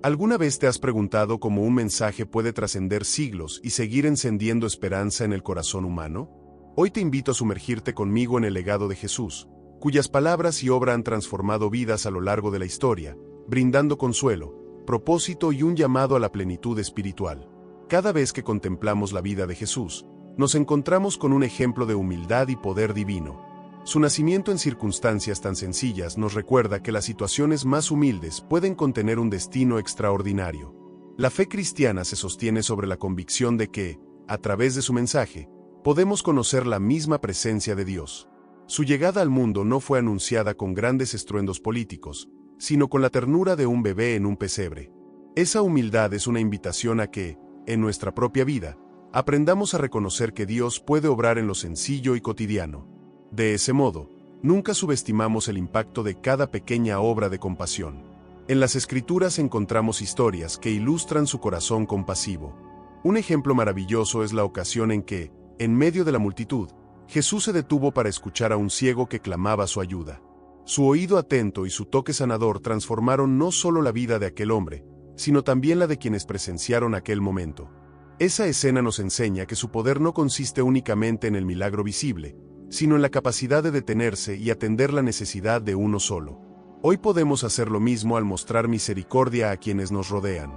¿Alguna vez te has preguntado cómo un mensaje puede trascender siglos y seguir encendiendo esperanza en el corazón humano? Hoy te invito a sumergirte conmigo en el legado de Jesús, cuyas palabras y obra han transformado vidas a lo largo de la historia, brindando consuelo, propósito y un llamado a la plenitud espiritual. Cada vez que contemplamos la vida de Jesús, nos encontramos con un ejemplo de humildad y poder divino. Su nacimiento en circunstancias tan sencillas nos recuerda que las situaciones más humildes pueden contener un destino extraordinario. La fe cristiana se sostiene sobre la convicción de que, a través de su mensaje, podemos conocer la misma presencia de Dios. Su llegada al mundo no fue anunciada con grandes estruendos políticos, sino con la ternura de un bebé en un pesebre. Esa humildad es una invitación a que, en nuestra propia vida, aprendamos a reconocer que Dios puede obrar en lo sencillo y cotidiano. De ese modo, nunca subestimamos el impacto de cada pequeña obra de compasión. En las Escrituras encontramos historias que ilustran su corazón compasivo. Un ejemplo maravilloso es la ocasión en que, en medio de la multitud, Jesús se detuvo para escuchar a un ciego que clamaba su ayuda. Su oído atento y su toque sanador transformaron no solo la vida de aquel hombre, sino también la de quienes presenciaron aquel momento. Esa escena nos enseña que su poder no consiste únicamente en el milagro visible, sino en la capacidad de detenerse y atender la necesidad de uno solo. Hoy podemos hacer lo mismo al mostrar misericordia a quienes nos rodean.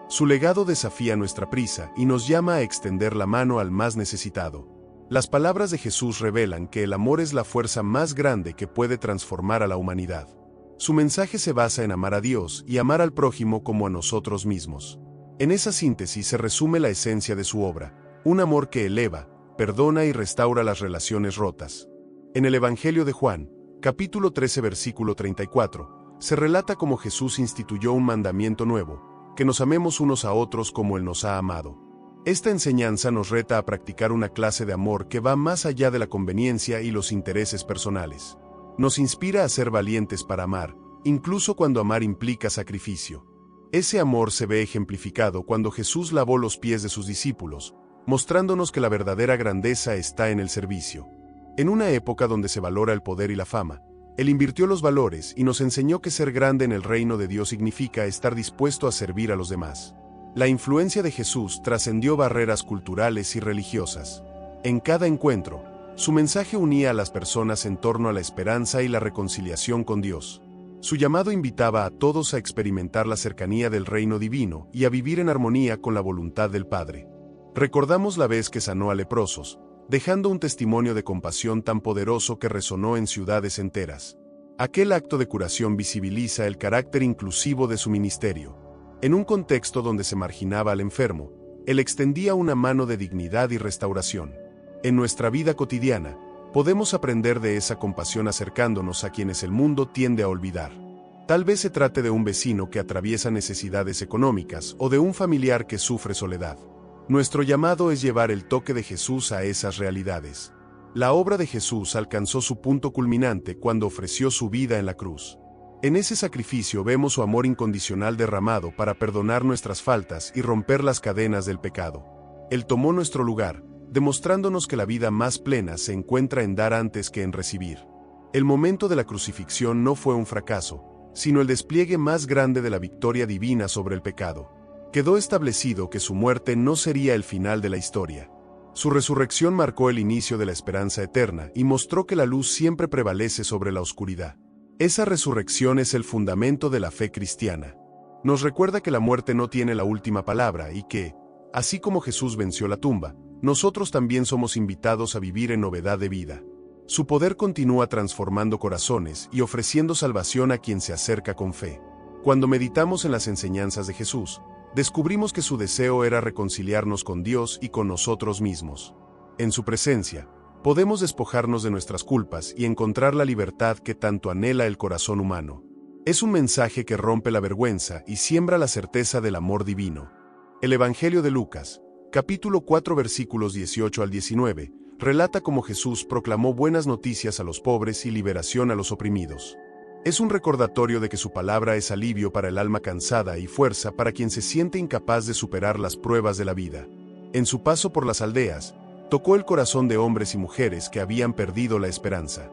Su legado desafía nuestra prisa y nos llama a extender la mano al más necesitado. Las palabras de Jesús revelan que el amor es la fuerza más grande que puede transformar a la humanidad. Su mensaje se basa en amar a Dios y amar al prójimo como a nosotros mismos. En esa síntesis se resume la esencia de su obra, un amor que eleva, perdona y restaura las relaciones rotas. En el Evangelio de Juan, capítulo 13, versículo 34, se relata cómo Jesús instituyó un mandamiento nuevo, que nos amemos unos a otros como Él nos ha amado. Esta enseñanza nos reta a practicar una clase de amor que va más allá de la conveniencia y los intereses personales. Nos inspira a ser valientes para amar, incluso cuando amar implica sacrificio. Ese amor se ve ejemplificado cuando Jesús lavó los pies de sus discípulos, mostrándonos que la verdadera grandeza está en el servicio. En una época donde se valora el poder y la fama, Él invirtió los valores y nos enseñó que ser grande en el reino de Dios significa estar dispuesto a servir a los demás. La influencia de Jesús trascendió barreras culturales y religiosas. En cada encuentro, su mensaje unía a las personas en torno a la esperanza y la reconciliación con Dios. Su llamado invitaba a todos a experimentar la cercanía del reino divino y a vivir en armonía con la voluntad del Padre. Recordamos la vez que sanó a leprosos, dejando un testimonio de compasión tan poderoso que resonó en ciudades enteras. Aquel acto de curación visibiliza el carácter inclusivo de su ministerio. En un contexto donde se marginaba al enfermo, Él extendía una mano de dignidad y restauración. En nuestra vida cotidiana, podemos aprender de esa compasión acercándonos a quienes el mundo tiende a olvidar. Tal vez se trate de un vecino que atraviesa necesidades económicas o de un familiar que sufre soledad. Nuestro llamado es llevar el toque de Jesús a esas realidades. La obra de Jesús alcanzó su punto culminante cuando ofreció su vida en la cruz. En ese sacrificio vemos su amor incondicional derramado para perdonar nuestras faltas y romper las cadenas del pecado. Él tomó nuestro lugar, demostrándonos que la vida más plena se encuentra en dar antes que en recibir. El momento de la crucifixión no fue un fracaso, sino el despliegue más grande de la victoria divina sobre el pecado. Quedó establecido que su muerte no sería el final de la historia. Su resurrección marcó el inicio de la esperanza eterna y mostró que la luz siempre prevalece sobre la oscuridad. Esa resurrección es el fundamento de la fe cristiana. Nos recuerda que la muerte no tiene la última palabra y que, así como Jesús venció la tumba, nosotros también somos invitados a vivir en novedad de vida. Su poder continúa transformando corazones y ofreciendo salvación a quien se acerca con fe. Cuando meditamos en las enseñanzas de Jesús, descubrimos que su deseo era reconciliarnos con Dios y con nosotros mismos. En su presencia, podemos despojarnos de nuestras culpas y encontrar la libertad que tanto anhela el corazón humano. Es un mensaje que rompe la vergüenza y siembra la certeza del amor divino. El Evangelio de Lucas, capítulo 4, versículos 18 al 19, relata cómo Jesús proclamó buenas noticias a los pobres y liberación a los oprimidos. Es un recordatorio de que su palabra es alivio para el alma cansada y fuerza para quien se siente incapaz de superar las pruebas de la vida. En su paso por las aldeas, tocó el corazón de hombres y mujeres que habían perdido la esperanza.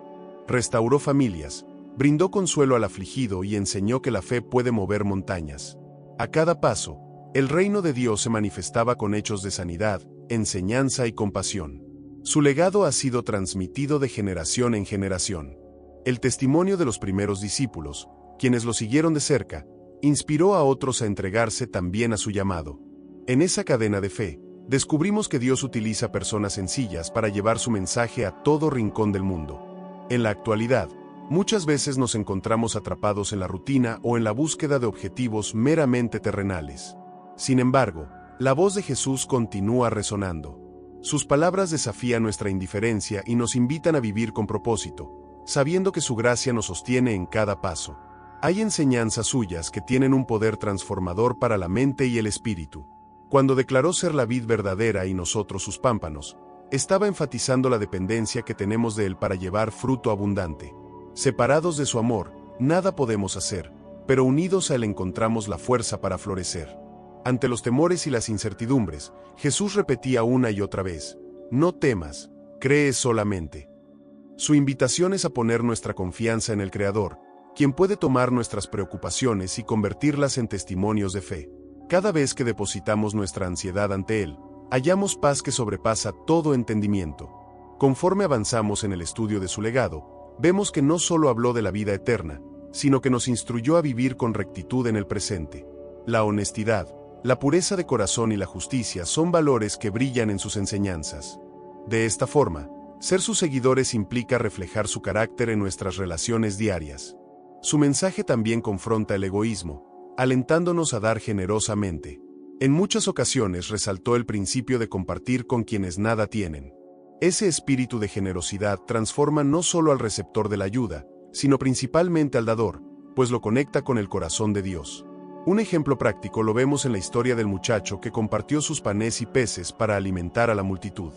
Restauró familias, brindó consuelo al afligido y enseñó que la fe puede mover montañas. A cada paso, el reino de Dios se manifestaba con hechos de sanidad, enseñanza y compasión. Su legado ha sido transmitido de generación en generación. El testimonio de los primeros discípulos, quienes lo siguieron de cerca, inspiró a otros a entregarse también a su llamado. En esa cadena de fe, descubrimos que Dios utiliza personas sencillas para llevar su mensaje a todo rincón del mundo. En la actualidad, muchas veces nos encontramos atrapados en la rutina o en la búsqueda de objetivos meramente terrenales. Sin embargo, la voz de Jesús continúa resonando. Sus palabras desafían nuestra indiferencia y nos invitan a vivir con propósito, sabiendo que su gracia nos sostiene en cada paso. Hay enseñanzas suyas que tienen un poder transformador para la mente y el espíritu. Cuando declaró ser la vid verdadera y nosotros sus pámpanos, estaba enfatizando la dependencia que tenemos de Él para llevar fruto abundante. Separados de su amor, nada podemos hacer, pero unidos a Él encontramos la fuerza para florecer. Ante los temores y las incertidumbres, Jesús repetía una y otra vez: no temas, cree solamente. Su invitación es a poner nuestra confianza en el Creador, quien puede tomar nuestras preocupaciones y convertirlas en testimonios de fe. Cada vez que depositamos nuestra ansiedad ante Él, hallamos paz que sobrepasa todo entendimiento. Conforme avanzamos en el estudio de su legado, vemos que no solo habló de la vida eterna, sino que nos instruyó a vivir con rectitud en el presente. La honestidad, la pureza de corazón y la justicia son valores que brillan en sus enseñanzas. De esta forma, ser sus seguidores implica reflejar su carácter en nuestras relaciones diarias. Su mensaje también confronta el egoísmo, alentándonos a dar generosamente. En muchas ocasiones resaltó el principio de compartir con quienes nada tienen. Ese espíritu de generosidad transforma no solo al receptor de la ayuda, sino principalmente al dador, pues lo conecta con el corazón de Dios. Un ejemplo práctico lo vemos en la historia del muchacho que compartió sus panes y peces para alimentar a la multitud.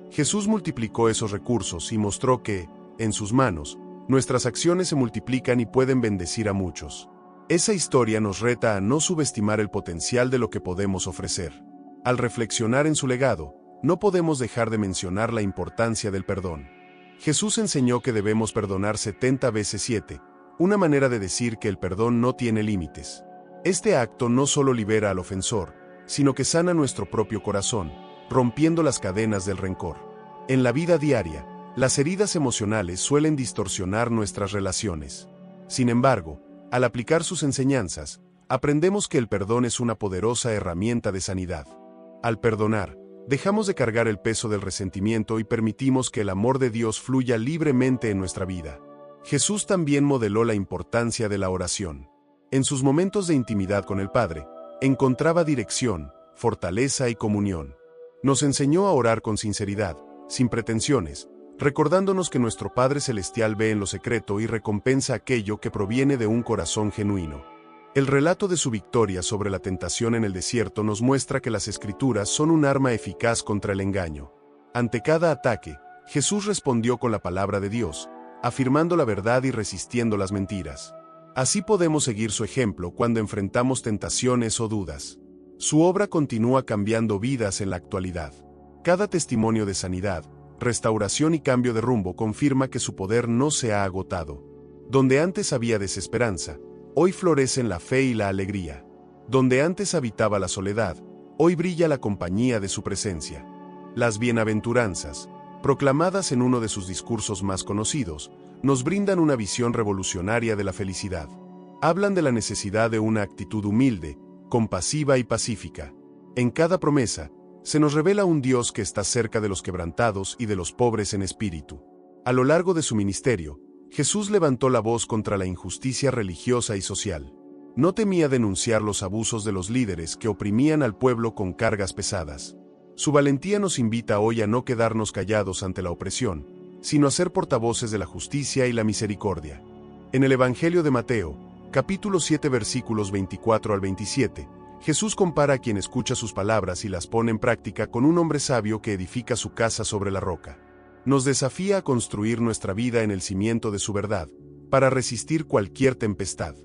Jesús multiplicó esos recursos y mostró que, en sus manos, nuestras acciones se multiplican y pueden bendecir a muchos. Esa historia nos reta a no subestimar el potencial de lo que podemos ofrecer. Al reflexionar en su legado, no podemos dejar de mencionar la importancia del perdón. Jesús enseñó que debemos perdonar 70 veces 7, una manera de decir que el perdón no tiene límites. Este acto no solo libera al ofensor, sino que sana nuestro propio corazón, rompiendo las cadenas del rencor. En la vida diaria, las heridas emocionales suelen distorsionar nuestras relaciones. Sin embargo, al aplicar sus enseñanzas, aprendemos que el perdón es una poderosa herramienta de sanidad. Al perdonar, dejamos de cargar el peso del resentimiento y permitimos que el amor de Dios fluya libremente en nuestra vida. Jesús también modeló la importancia de la oración. En sus momentos de intimidad con el Padre, encontraba dirección, fortaleza y comunión. Nos enseñó a orar con sinceridad, sin pretensiones, recordándonos que nuestro Padre Celestial ve en lo secreto y recompensa aquello que proviene de un corazón genuino. El relato de su victoria sobre la tentación en el desierto nos muestra que las Escrituras son un arma eficaz contra el engaño. Ante cada ataque, Jesús respondió con la palabra de Dios, afirmando la verdad y resistiendo las mentiras. Así podemos seguir su ejemplo cuando enfrentamos tentaciones o dudas. Su obra continúa cambiando vidas en la actualidad. Cada testimonio de sanidad, restauración y cambio de rumbo confirma que su poder no se ha agotado. Donde antes había desesperanza, hoy florecen la fe y la alegría. Donde antes habitaba la soledad, hoy brilla la compañía de su presencia. Las bienaventuranzas, proclamadas en uno de sus discursos más conocidos, nos brindan una visión revolucionaria de la felicidad. Hablan de la necesidad de una actitud humilde, compasiva y pacífica. En cada promesa, se nos revela un Dios que está cerca de los quebrantados y de los pobres en espíritu. A lo largo de su ministerio, Jesús levantó la voz contra la injusticia religiosa y social. No temía denunciar los abusos de los líderes que oprimían al pueblo con cargas pesadas. Su valentía nos invita hoy a no quedarnos callados ante la opresión, sino a ser portavoces de la justicia y la misericordia. En el Evangelio de Mateo, capítulo 7 versículos 24 al 27, Jesús compara a quien escucha sus palabras y las pone en práctica con un hombre sabio que edifica su casa sobre la roca. Nos desafía a construir nuestra vida en el cimiento de su verdad, para resistir cualquier tempestad.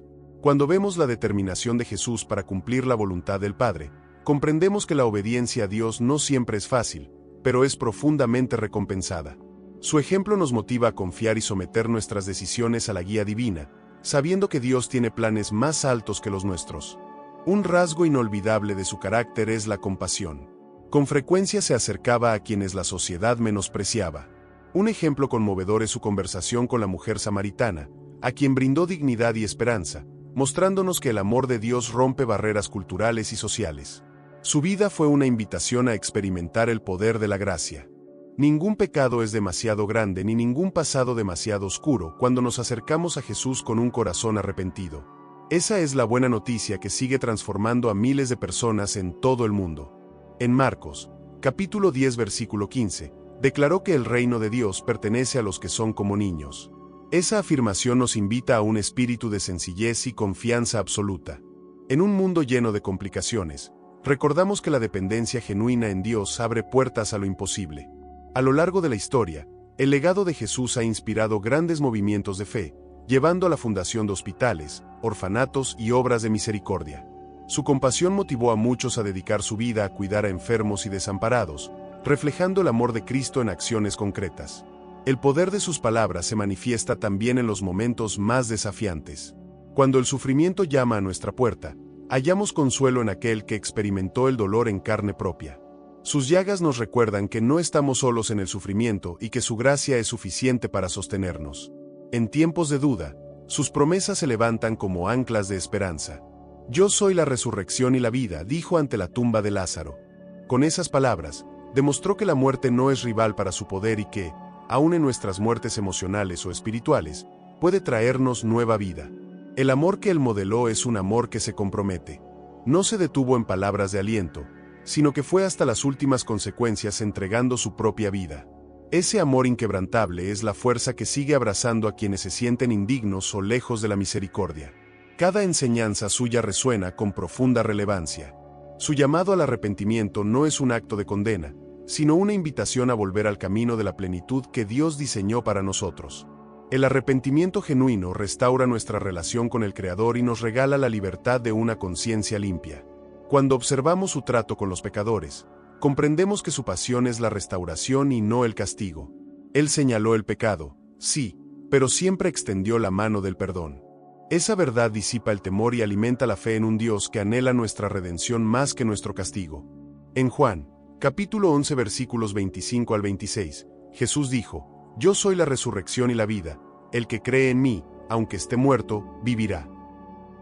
Cuando vemos la determinación de Jesús para cumplir la voluntad del Padre, comprendemos que la obediencia a Dios no siempre es fácil, pero es profundamente recompensada. Su ejemplo nos motiva a confiar y someter nuestras decisiones a la guía divina, sabiendo que Dios tiene planes más altos que los nuestros. Un rasgo inolvidable de su carácter es la compasión. Con frecuencia se acercaba a quienes la sociedad menospreciaba. Un ejemplo conmovedor es su conversación con la mujer samaritana, a quien brindó dignidad y esperanza, mostrándonos que el amor de Dios rompe barreras culturales y sociales. Su vida fue una invitación a experimentar el poder de la gracia. Ningún pecado es demasiado grande ni ningún pasado demasiado oscuro cuando nos acercamos a Jesús con un corazón arrepentido. Esa es la buena noticia que sigue transformando a miles de personas en todo el mundo. En Marcos, capítulo 10 versículo 15, declaró que el reino de Dios pertenece a los que son como niños. Esa afirmación nos invita a un espíritu de sencillez y confianza absoluta. En un mundo lleno de complicaciones, recordamos que la dependencia genuina en Dios abre puertas a lo imposible. A lo largo de la historia, el legado de Jesús ha inspirado grandes movimientos de fe, llevando a la fundación de hospitales, orfanatos y obras de misericordia. Su compasión motivó a muchos a dedicar su vida a cuidar a enfermos y desamparados, reflejando el amor de Cristo en acciones concretas. El poder de sus palabras se manifiesta también en los momentos más desafiantes. Cuando el sufrimiento llama a nuestra puerta, hallamos consuelo en aquel que experimentó el dolor en carne propia. Sus llagas nos recuerdan que no estamos solos en el sufrimiento y que su gracia es suficiente para sostenernos. En tiempos de duda, sus promesas se levantan como anclas de esperanza. Yo soy la resurrección y la vida, dijo ante la tumba de Lázaro. Con esas palabras, demostró que la muerte no es rival para su poder y que, aun en nuestras muertes emocionales o espirituales, puede traernos nueva vida. El amor que él modeló es un amor que se compromete. No se detuvo en palabras de aliento, sino que fue hasta las últimas consecuencias entregando su propia vida. Ese amor inquebrantable es la fuerza que sigue abrazando a quienes se sienten indignos o lejos de la misericordia. Cada enseñanza suya resuena con profunda relevancia. Su llamado al arrepentimiento no es un acto de condena, sino una invitación a volver al camino de la plenitud que Dios diseñó para nosotros. El arrepentimiento genuino restaura nuestra relación con el Creador y nos regala la libertad de una conciencia limpia. Cuando observamos su trato con los pecadores, comprendemos que su pasión es la restauración y no el castigo. Él señaló el pecado, sí, pero siempre extendió la mano del perdón. Esa verdad disipa el temor y alimenta la fe en un Dios que anhela nuestra redención más que nuestro castigo. En Juan, capítulo 11 versículos 25 al 26, Jesús dijo: Yo soy la resurrección y la vida, el que cree en mí, aunque esté muerto, vivirá.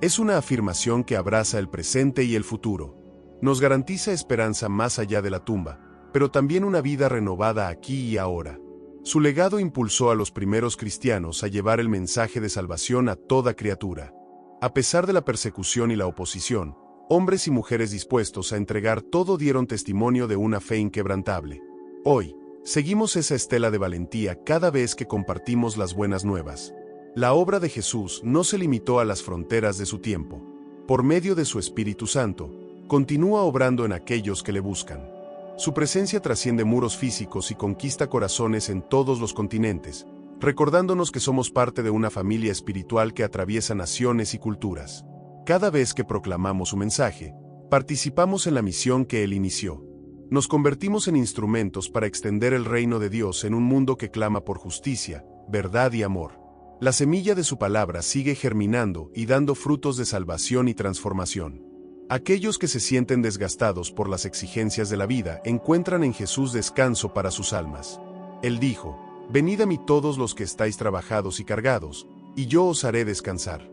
Es una afirmación que abraza el presente y el futuro. Nos garantiza esperanza más allá de la tumba, pero también una vida renovada aquí y ahora. Su legado impulsó a los primeros cristianos a llevar el mensaje de salvación a toda criatura. A pesar de la persecución y la oposición, hombres y mujeres dispuestos a entregar todo dieron testimonio de una fe inquebrantable. Hoy, seguimos esa estela de valentía cada vez que compartimos las buenas nuevas. La obra de Jesús no se limitó a las fronteras de su tiempo. Por medio de su Espíritu Santo, continúa obrando en aquellos que le buscan. Su presencia trasciende muros físicos y conquista corazones en todos los continentes, recordándonos que somos parte de una familia espiritual que atraviesa naciones y culturas. Cada vez que proclamamos su mensaje, participamos en la misión que él inició. Nos convertimos en instrumentos para extender el reino de Dios en un mundo que clama por justicia, verdad y amor. La semilla de su palabra sigue germinando y dando frutos de salvación y transformación. Aquellos que se sienten desgastados por las exigencias de la vida encuentran en Jesús descanso para sus almas. Él dijo: Venid a mí todos los que estáis trabajados y cargados, y yo os haré descansar.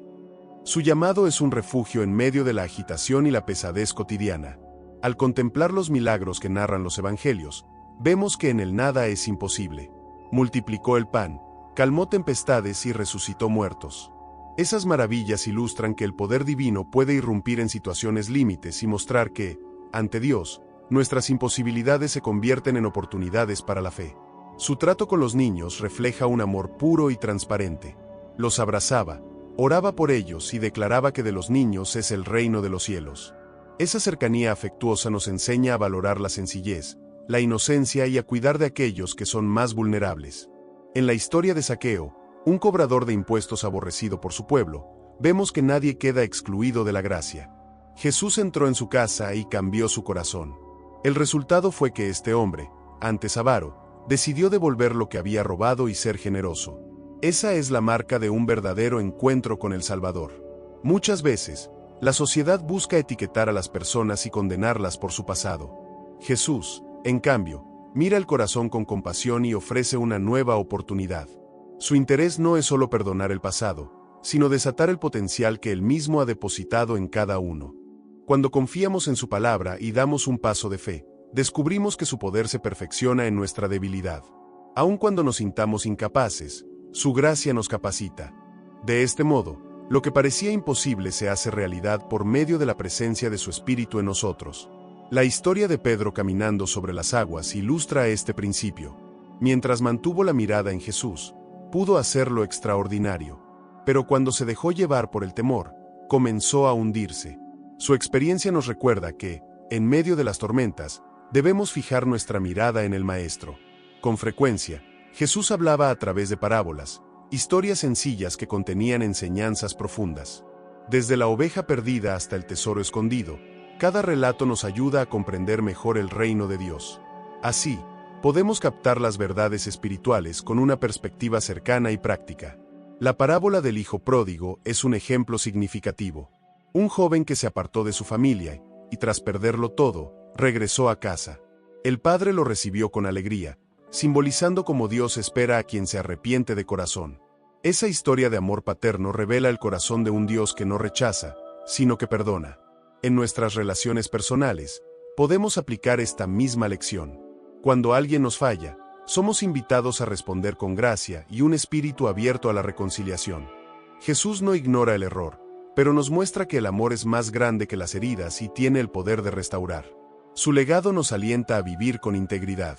Su llamado es un refugio en medio de la agitación y la pesadez cotidiana. Al contemplar los milagros que narran los evangelios, vemos que en él nada es imposible. Multiplicó el pan, calmó tempestades y resucitó muertos. Esas maravillas ilustran que el poder divino puede irrumpir en situaciones límites y mostrar que, ante Dios, nuestras imposibilidades se convierten en oportunidades para la fe. Su trato con los niños refleja un amor puro y transparente. Los abrazaba, oraba por ellos y declaraba que de los niños es el reino de los cielos. Esa cercanía afectuosa nos enseña a valorar la sencillez, la inocencia y a cuidar de aquellos que son más vulnerables. En la historia de Zaqueo, un cobrador de impuestos aborrecido por su pueblo, vemos que nadie queda excluido de la gracia. Jesús entró en su casa y cambió su corazón. El resultado fue que este hombre, antes avaro, decidió devolver lo que había robado y ser generoso. Esa es la marca de un verdadero encuentro con el Salvador. Muchas veces, La sociedad busca etiquetar a las personas y condenarlas por su pasado. Jesús, en cambio, mira el corazón con compasión y ofrece una nueva oportunidad. Su interés no es solo perdonar el pasado, sino desatar el potencial que Él mismo ha depositado en cada uno. Cuando confiamos en su palabra y damos un paso de fe, descubrimos que su poder se perfecciona en nuestra debilidad. Aun cuando nos sintamos incapaces, su gracia nos capacita. De este modo, lo que parecía imposible se hace realidad por medio de la presencia de su Espíritu en nosotros. La historia de Pedro caminando sobre las aguas ilustra este principio. Mientras mantuvo la mirada en Jesús, pudo hacer lo extraordinario. Pero cuando se dejó llevar por el temor, comenzó a hundirse. Su experiencia nos recuerda que, en medio de las tormentas, debemos fijar nuestra mirada en el Maestro. Con frecuencia, Jesús hablaba a través de parábolas, historias sencillas que contenían enseñanzas profundas. Desde la oveja perdida hasta el tesoro escondido, cada relato nos ayuda a comprender mejor el reino de Dios. Así, podemos captar las verdades espirituales con una perspectiva cercana y práctica. La parábola del hijo pródigo es un ejemplo significativo. Un joven que se apartó de su familia y, tras perderlo todo, regresó a casa. El padre lo recibió con alegría, simbolizando cómo Dios espera a quien se arrepiente de corazón. Esa historia de amor paterno revela el corazón de un Dios que no rechaza, sino que perdona. En nuestras relaciones personales, podemos aplicar esta misma lección. Cuando alguien nos falla, somos invitados a responder con gracia y un espíritu abierto a la reconciliación. Jesús no ignora el error, pero nos muestra que el amor es más grande que las heridas y tiene el poder de restaurar. Su legado nos alienta a vivir con integridad,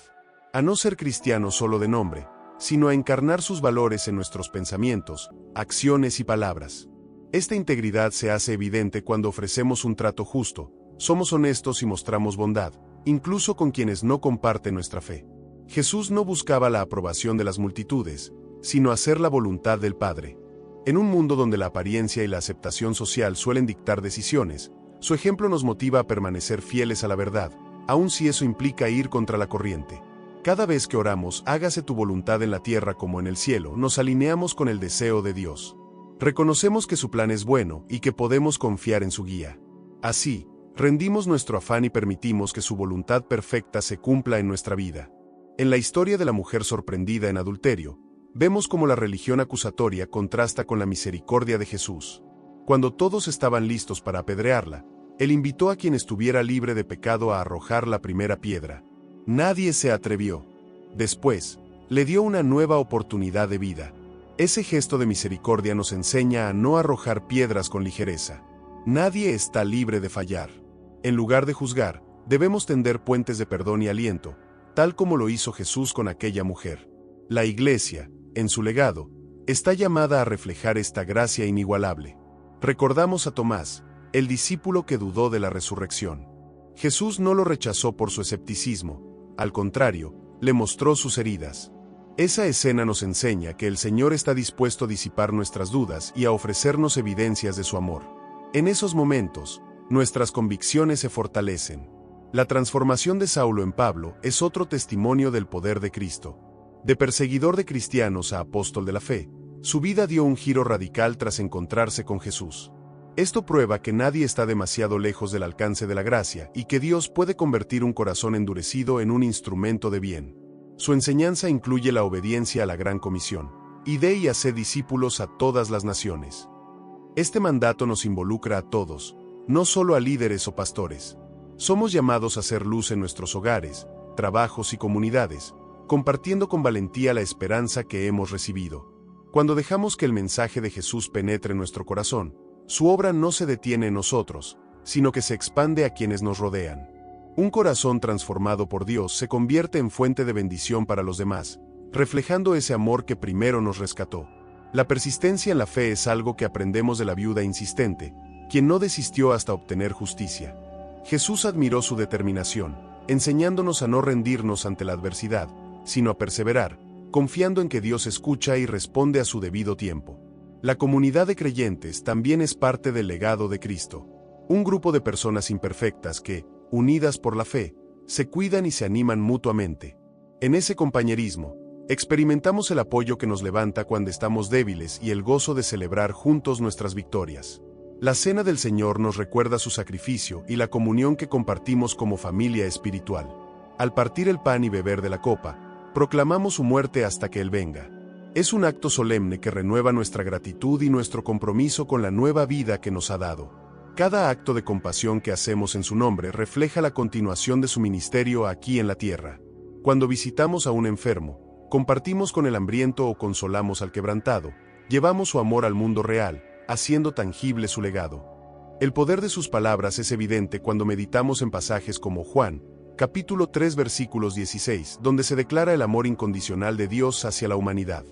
a no ser cristianos solo de nombre, sino a encarnar sus valores en nuestros pensamientos, acciones y palabras. Esta integridad se hace evidente cuando ofrecemos un trato justo, somos honestos y mostramos bondad, incluso con quienes no comparten nuestra fe. Jesús no buscaba la aprobación de las multitudes, sino hacer la voluntad del Padre. En un mundo donde la apariencia y la aceptación social suelen dictar decisiones, su ejemplo nos motiva a permanecer fieles a la verdad, aun si eso implica ir contra la corriente. Cada vez que oramos, hágase tu voluntad en la tierra como en el cielo, nos alineamos con el deseo de Dios. Reconocemos que su plan es bueno y que podemos confiar en su guía. Así, rendimos nuestro afán y permitimos que su voluntad perfecta se cumpla en nuestra vida. En la historia de la mujer sorprendida en adulterio, vemos cómo la religión acusatoria contrasta con la misericordia de Jesús. Cuando todos estaban listos para apedrearla, Él invitó a quien estuviera libre de pecado a arrojar la primera piedra. Nadie se atrevió. Después, le dio una nueva oportunidad de vida. Ese gesto de misericordia nos enseña a no arrojar piedras con ligereza. Nadie está libre de fallar. En lugar de juzgar, debemos tender puentes de perdón y aliento, tal como lo hizo Jesús con aquella mujer. La Iglesia, en su legado, está llamada a reflejar esta gracia inigualable. Recordamos a Tomás, el discípulo que dudó de la resurrección. Jesús no lo rechazó por su escepticismo, al contrario, le mostró sus heridas. Esa escena nos enseña que el Señor está dispuesto a disipar nuestras dudas y a ofrecernos evidencias de su amor. En esos momentos, nuestras convicciones se fortalecen. La transformación de Saulo en Pablo es otro testimonio del poder de Cristo. De perseguidor de cristianos a apóstol de la fe, su vida dio un giro radical tras encontrarse con Jesús. Esto prueba que nadie está demasiado lejos del alcance de la gracia y que Dios puede convertir un corazón endurecido en un instrumento de bien. Su enseñanza incluye la obediencia a la Gran Comisión: id y haced discípulos a todas las naciones. Este mandato nos involucra a todos, no solo a líderes o pastores. Somos llamados a ser luz en nuestros hogares, trabajos y comunidades, compartiendo con valentía la esperanza que hemos recibido. Cuando dejamos que el mensaje de Jesús penetre en nuestro corazón, su obra no se detiene en nosotros, sino que se expande a quienes nos rodean. Un corazón transformado por Dios se convierte en fuente de bendición para los demás, reflejando ese amor que primero nos rescató. La persistencia en la fe es algo que aprendemos de la viuda insistente, quien no desistió hasta obtener justicia. Jesús admiró su determinación, enseñándonos a no rendirnos ante la adversidad, sino a perseverar, confiando en que Dios escucha y responde a su debido tiempo. La comunidad de creyentes también es parte del legado de Cristo. Un grupo de personas imperfectas que, unidas por la fe, se cuidan y se animan mutuamente. En ese compañerismo, experimentamos el apoyo que nos levanta cuando estamos débiles y el gozo de celebrar juntos nuestras victorias. La cena del Señor nos recuerda su sacrificio y la comunión que compartimos como familia espiritual. Al partir el pan y beber de la copa, proclamamos su muerte hasta que Él venga. Es un acto solemne que renueva nuestra gratitud y nuestro compromiso con la nueva vida que nos ha dado. Cada acto de compasión que hacemos en su nombre refleja la continuación de su ministerio aquí en la tierra. Cuando visitamos a un enfermo, compartimos con el hambriento o consolamos al quebrantado, llevamos su amor al mundo real, haciendo tangible su legado. El poder de sus palabras es evidente cuando meditamos en pasajes como Juan, capítulo 3 versículos 16, donde se declara el amor incondicional de Dios hacia la humanidad.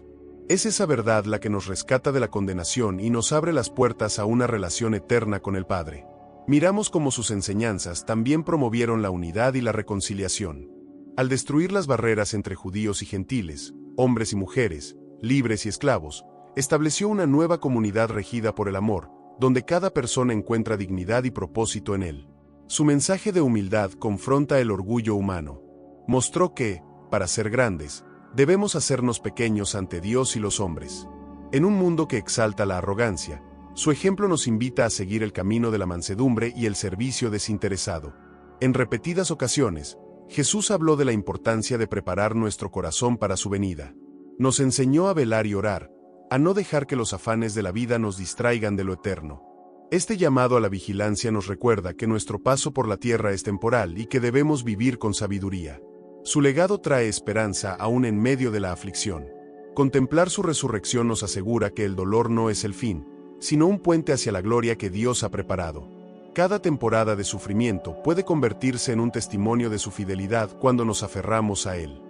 Es esa verdad la que nos rescata de la condenación y nos abre las puertas a una relación eterna con el Padre. Miramos cómo sus enseñanzas también promovieron la unidad y la reconciliación. Al destruir las barreras entre judíos y gentiles, hombres y mujeres, libres y esclavos, estableció una nueva comunidad regida por el amor, donde cada persona encuentra dignidad y propósito en él. Su mensaje de humildad confronta el orgullo humano. Mostró que, para ser grandes, debemos hacernos pequeños ante Dios y los hombres. En un mundo que exalta la arrogancia, su ejemplo nos invita a seguir el camino de la mansedumbre y el servicio desinteresado. En repetidas ocasiones, Jesús habló de la importancia de preparar nuestro corazón para su venida. Nos enseñó a velar y orar, a no dejar que los afanes de la vida nos distraigan de lo eterno. Este llamado a la vigilancia nos recuerda que nuestro paso por la tierra es temporal y que debemos vivir con sabiduría. Su legado trae esperanza aún en medio de la aflicción. Contemplar su resurrección nos asegura que el dolor no es el fin, sino un puente hacia la gloria que Dios ha preparado. Cada temporada de sufrimiento puede convertirse en un testimonio de su fidelidad cuando nos aferramos a Él.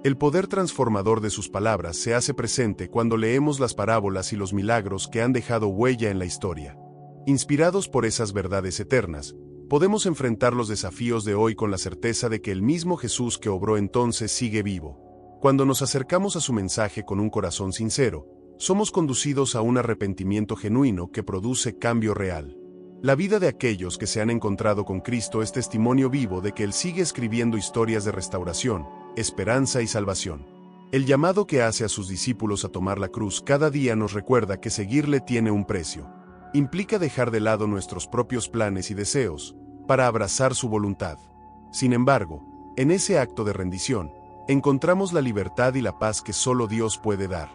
El poder transformador de sus palabras se hace presente cuando leemos las parábolas y los milagros que han dejado huella en la historia. Inspirados por esas verdades eternas, podemos enfrentar los desafíos de hoy con la certeza de que el mismo Jesús que obró entonces sigue vivo. Cuando nos acercamos a su mensaje con un corazón sincero, somos conducidos a un arrepentimiento genuino que produce cambio real. La vida de aquellos que se han encontrado con Cristo es testimonio vivo de que Él sigue escribiendo historias de restauración, esperanza y salvación. El llamado que hace a sus discípulos a tomar la cruz cada día nos recuerda que seguirle tiene un precio. Implica dejar de lado nuestros propios planes y deseos, para abrazar su voluntad. Sin embargo, en ese acto de rendición, encontramos la libertad y la paz que solo Dios puede dar.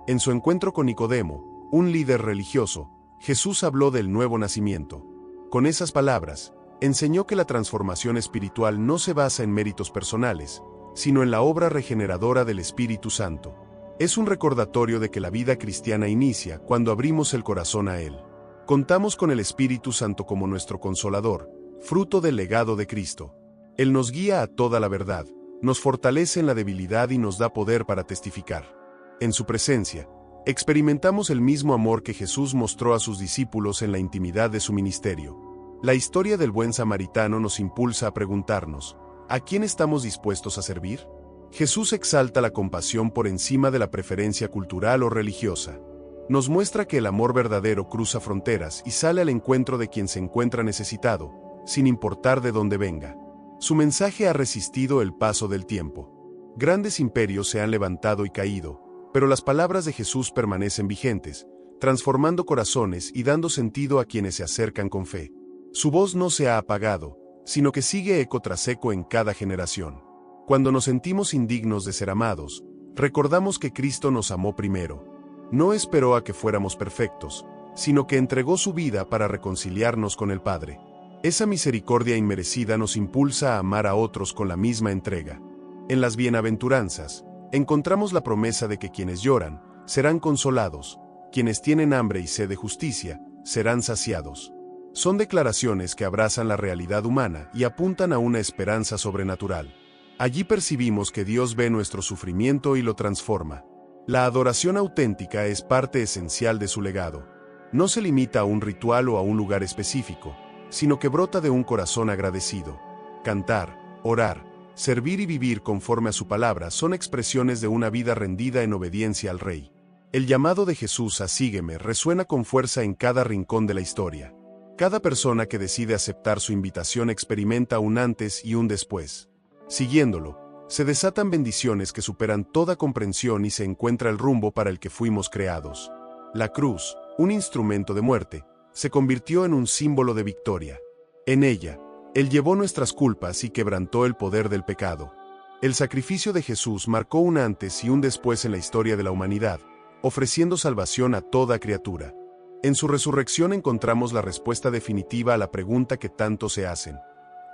En su encuentro con Nicodemo, un líder religioso, Jesús habló del nuevo nacimiento. Con esas palabras, enseñó que la transformación espiritual no se basa en méritos personales, sino en la obra regeneradora del Espíritu Santo. Es un recordatorio de que la vida cristiana inicia cuando abrimos el corazón a Él. Contamos con el Espíritu Santo como nuestro consolador, fruto del legado de Cristo. Él nos guía a toda la verdad, nos fortalece en la debilidad y nos da poder para testificar. En su presencia, experimentamos el mismo amor que Jesús mostró a sus discípulos en la intimidad de su ministerio. La historia del buen samaritano nos impulsa a preguntarnos, ¿a quién estamos dispuestos a servir? Jesús exalta la compasión por encima de la preferencia cultural o religiosa. Nos muestra que el amor verdadero cruza fronteras y sale al encuentro de quien se encuentra necesitado, sin importar de dónde venga. Su mensaje ha resistido el paso del tiempo. Grandes imperios se han levantado y caído, pero las palabras de Jesús permanecen vigentes, transformando corazones y dando sentido a quienes se acercan con fe. Su voz no se ha apagado, sino que sigue eco tras eco en cada generación. Cuando nos sentimos indignos de ser amados, recordamos que Cristo nos amó primero. No esperó a que fuéramos perfectos, sino que entregó su vida para reconciliarnos con el Padre. Esa misericordia inmerecida nos impulsa a amar a otros con la misma entrega. En las bienaventuranzas, encontramos la promesa de que quienes lloran, serán consolados, quienes tienen hambre y sed de justicia, serán saciados. Son declaraciones que abrazan la realidad humana y apuntan a una esperanza sobrenatural. Allí percibimos que Dios ve nuestro sufrimiento y lo transforma. La adoración auténtica es parte esencial de su legado. No se limita a un ritual o a un lugar específico, sino que brota de un corazón agradecido. Cantar, orar, servir y vivir conforme a su palabra son expresiones de una vida rendida en obediencia al Rey. El llamado de Jesús a sígueme resuena con fuerza en cada rincón de la historia. Cada persona que decide aceptar su invitación experimenta un antes y un después. Siguiéndolo, se desatan bendiciones que superan toda comprensión y se encuentra el rumbo para el que fuimos creados. La cruz, un instrumento de muerte, se convirtió en un símbolo de victoria. En ella, Él llevó nuestras culpas y quebrantó el poder del pecado. El sacrificio de Jesús marcó un antes y un después en la historia de la humanidad, ofreciendo salvación a toda criatura. En su resurrección encontramos la respuesta definitiva a la pregunta que tanto se hacen: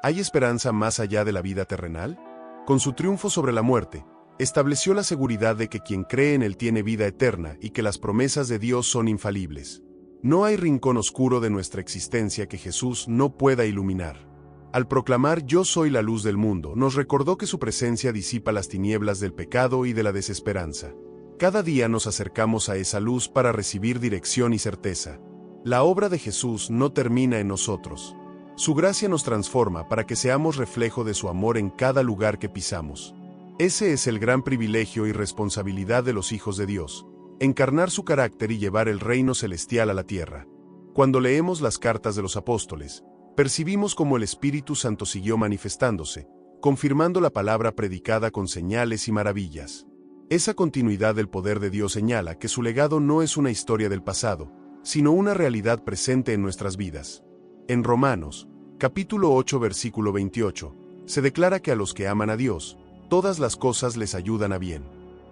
¿hay esperanza más allá de la vida terrenal? Con su triunfo sobre la muerte, estableció la seguridad de que quien cree en Él tiene vida eterna y que las promesas de Dios son infalibles. No hay rincón oscuro de nuestra existencia que Jesús no pueda iluminar. Al proclamar «Yo soy la luz del mundo», nos recordó que su presencia disipa las tinieblas del pecado y de la desesperanza. Cada día nos acercamos a esa luz para recibir dirección y certeza. La obra de Jesús no termina en nosotros. Su gracia nos transforma para que seamos reflejo de su amor en cada lugar que pisamos. Ese es el gran privilegio y responsabilidad de los hijos de Dios: encarnar su carácter y llevar el reino celestial a la tierra. Cuando leemos las cartas de los apóstoles, percibimos cómo el Espíritu Santo siguió manifestándose, confirmando la palabra predicada con señales y maravillas. Esa continuidad del poder de Dios señala que su legado no es una historia del pasado, sino una realidad presente en nuestras vidas. En Romanos, capítulo 8, versículo 28, se declara que a los que aman a Dios, todas las cosas les ayudan a bien.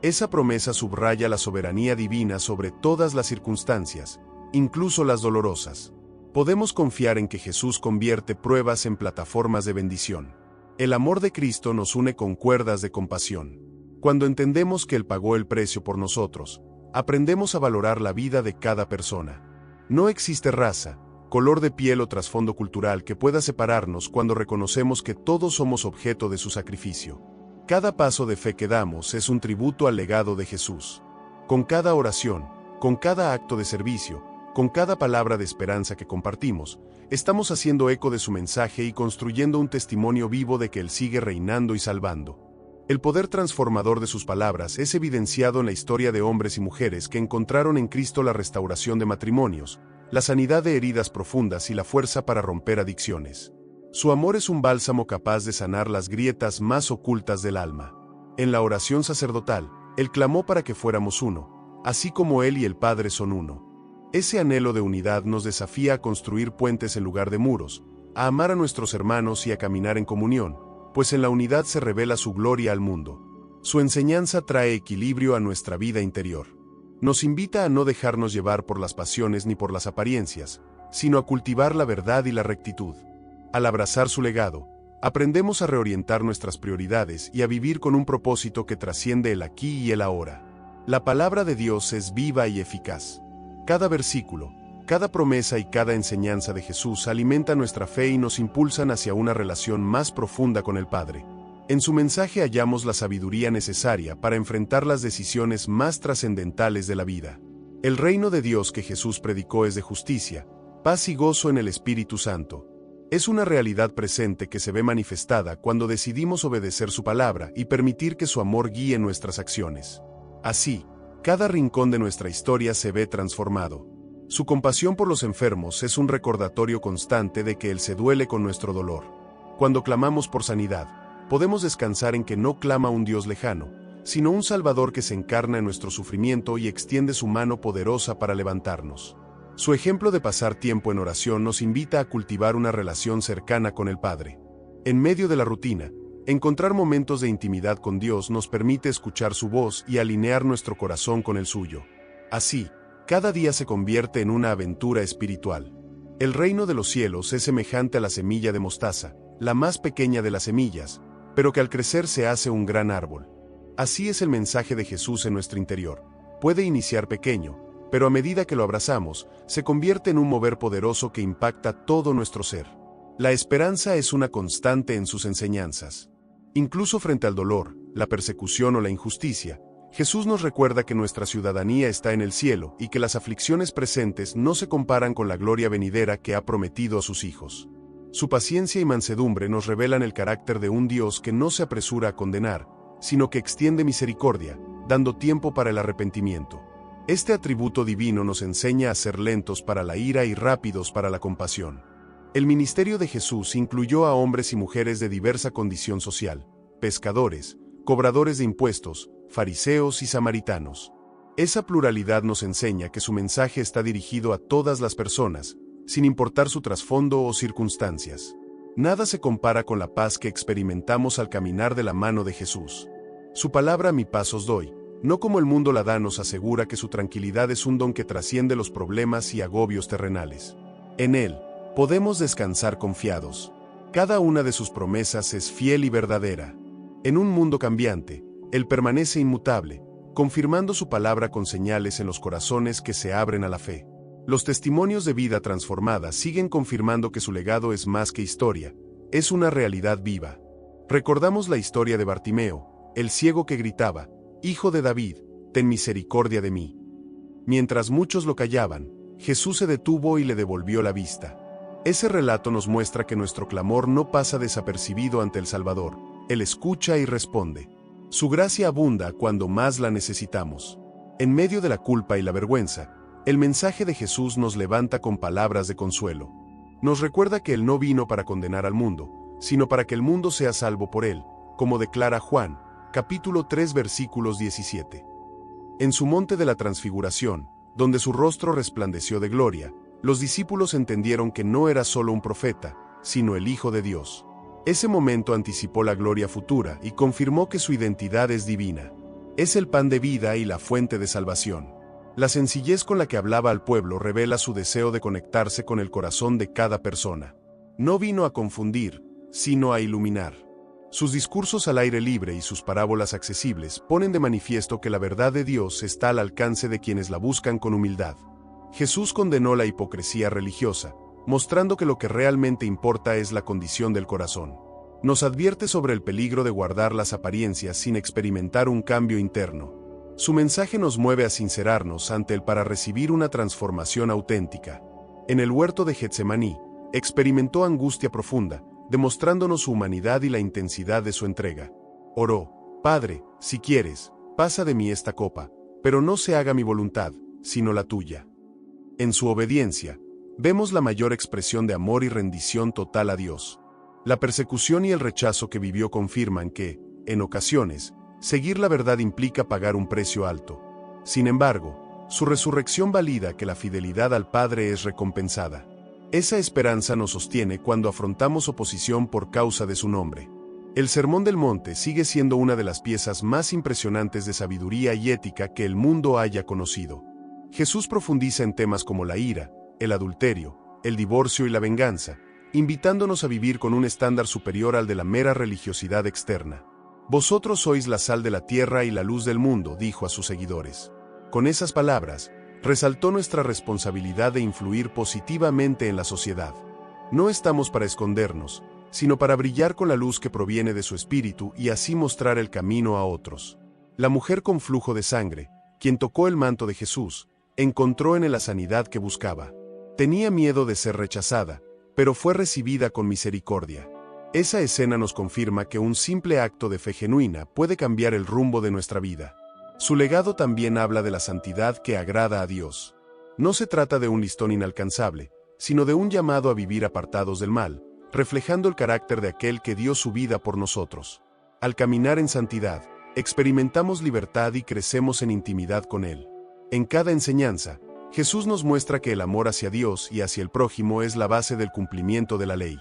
Esa promesa subraya la soberanía divina sobre todas las circunstancias, incluso las dolorosas. Podemos confiar en que Jesús convierte pruebas en plataformas de bendición. El amor de Cristo nos une con cuerdas de compasión. Cuando entendemos que Él pagó el precio por nosotros, aprendemos a valorar la vida de cada persona. No existe raza, color de piel o trasfondo cultural que pueda separarnos cuando reconocemos que todos somos objeto de su sacrificio. Cada paso de fe que damos es un tributo al legado de Jesús. Con cada oración, con cada acto de servicio, con cada palabra de esperanza que compartimos, estamos haciendo eco de su mensaje y construyendo un testimonio vivo de que Él sigue reinando y salvando. El poder transformador de sus palabras es evidenciado en la historia de hombres y mujeres que encontraron en Cristo la restauración de matrimonios, la sanidad de heridas profundas y la fuerza para romper adicciones. Su amor es un bálsamo capaz de sanar las grietas más ocultas del alma. En la oración sacerdotal, Él clamó para que fuéramos uno, así como Él y el Padre son uno. Ese anhelo de unidad nos desafía a construir puentes en lugar de muros, a amar a nuestros hermanos y a caminar en comunión, pues en la unidad se revela su gloria al mundo. Su enseñanza trae equilibrio a nuestra vida interior. Nos invita a no dejarnos llevar por las pasiones ni por las apariencias, sino a cultivar la verdad y la rectitud. Al abrazar su legado, aprendemos a reorientar nuestras prioridades y a vivir con un propósito que trasciende el aquí y el ahora. La palabra de Dios es viva y eficaz. Cada versículo, cada promesa y cada enseñanza de Jesús alimenta nuestra fe y nos impulsan hacia una relación más profunda con el Padre. En su mensaje hallamos la sabiduría necesaria para enfrentar las decisiones más trascendentales de la vida. El reino de Dios que Jesús predicó es de justicia, paz y gozo en el Espíritu Santo. Es una realidad presente que se ve manifestada cuando decidimos obedecer su palabra y permitir que su amor guíe nuestras acciones. Así, cada rincón de nuestra historia se ve transformado. Su compasión por los enfermos es un recordatorio constante de que Él se duele con nuestro dolor. Cuando clamamos por sanidad, podemos descansar en que no clama un Dios lejano, sino un Salvador que se encarna en nuestro sufrimiento y extiende su mano poderosa para levantarnos. Su ejemplo de pasar tiempo en oración nos invita a cultivar una relación cercana con el Padre. En medio de la rutina, encontrar momentos de intimidad con Dios nos permite escuchar su voz y alinear nuestro corazón con el suyo. Así, cada día se convierte en una aventura espiritual. El reino de los cielos es semejante a la semilla de mostaza, la más pequeña de las semillas, pero que al crecer se hace un gran árbol. Así es el mensaje de Jesús en nuestro interior. Puede iniciar pequeño, pero a medida que lo abrazamos, se convierte en un mover poderoso que impacta todo nuestro ser. La esperanza es una constante en sus enseñanzas. Incluso frente al dolor, la persecución o la injusticia, Jesús nos recuerda que nuestra ciudadanía está en el cielo y que las aflicciones presentes no se comparan con la gloria venidera que ha prometido a sus hijos. Su paciencia y mansedumbre nos revelan el carácter de un Dios que no se apresura a condenar, sino que extiende misericordia, dando tiempo para el arrepentimiento. Este atributo divino nos enseña a ser lentos para la ira y rápidos para la compasión. El ministerio de Jesús incluyó a hombres y mujeres de diversa condición social, pescadores, cobradores de impuestos, fariseos y samaritanos. Esa pluralidad nos enseña que su mensaje está dirigido a todas las personas, sin importar su trasfondo o circunstancias. Nada se compara con la paz que experimentamos al caminar de la mano de Jesús. Su palabra mi paz os doy, no como el mundo la da, nos asegura que su tranquilidad es un don que trasciende los problemas y agobios terrenales. En Él, podemos descansar confiados. Cada una de sus promesas es fiel y verdadera. En un mundo cambiante, Él permanece inmutable, confirmando su palabra con señales en los corazones que se abren a la fe. Los testimonios de vida transformada siguen confirmando que su legado es más que historia, es una realidad viva. Recordamos la historia de Bartimeo, el ciego que gritaba: «Hijo de David, ten misericordia de mí». Mientras muchos lo callaban, Jesús se detuvo y le devolvió la vista. Ese relato nos muestra que nuestro clamor no pasa desapercibido ante el Salvador. Él escucha y responde. Su gracia abunda cuando más la necesitamos. En medio de la culpa y la vergüenza, el mensaje de Jesús nos levanta con palabras de consuelo. Nos recuerda que Él no vino para condenar al mundo, sino para que el mundo sea salvo por Él, como declara Juan, capítulo 3, versículos 17. En su monte de la Transfiguración, donde su rostro resplandeció de gloria, los discípulos entendieron que no era solo un profeta, sino el Hijo de Dios. Ese momento anticipó la gloria futura y confirmó que su identidad es divina. Es el pan de vida y la fuente de salvación. La sencillez con la que hablaba al pueblo revela su deseo de conectarse con el corazón de cada persona. No vino a confundir, sino a iluminar. Sus discursos al aire libre y sus parábolas accesibles ponen de manifiesto que la verdad de Dios está al alcance de quienes la buscan con humildad. Jesús condenó la hipocresía religiosa, mostrando que lo que realmente importa es la condición del corazón. Nos advierte sobre el peligro de guardar las apariencias sin experimentar un cambio interno. Su mensaje nos mueve a sincerarnos ante Él para recibir una transformación auténtica. En el huerto de Getsemaní, experimentó angustia profunda, demostrándonos su humanidad y la intensidad de su entrega. Oró: «Padre, si quieres, pasa de mí esta copa, pero no se haga mi voluntad, sino la tuya». En su obediencia, vemos la mayor expresión de amor y rendición total a Dios. La persecución y el rechazo que vivió confirman que, en ocasiones, seguir la verdad implica pagar un precio alto. Sin embargo, su resurrección valida que la fidelidad al Padre es recompensada. Esa esperanza nos sostiene cuando afrontamos oposición por causa de su nombre. El Sermón del Monte sigue siendo una de las piezas más impresionantes de sabiduría y ética que el mundo haya conocido. Jesús profundiza en temas como la ira, el adulterio, el divorcio y la venganza, invitándonos a vivir con un estándar superior al de la mera religiosidad externa. «Vosotros sois la sal de la tierra y la luz del mundo», dijo a sus seguidores. Con esas palabras, resaltó nuestra responsabilidad de influir positivamente en la sociedad. No estamos para escondernos, sino para brillar con la luz que proviene de su espíritu y así mostrar el camino a otros. La mujer con flujo de sangre, quien tocó el manto de Jesús, encontró en él la sanidad que buscaba. Tenía miedo de ser rechazada, pero fue recibida con misericordia. Esa escena nos confirma que un simple acto de fe genuina puede cambiar el rumbo de nuestra vida. Su legado también habla de la santidad que agrada a Dios. No se trata de un listón inalcanzable, sino de un llamado a vivir apartados del mal, reflejando el carácter de aquel que dio su vida por nosotros. Al caminar en santidad, experimentamos libertad y crecemos en intimidad con Él. En cada enseñanza, Jesús nos muestra que el amor hacia Dios y hacia el prójimo es la base del cumplimiento de la ley.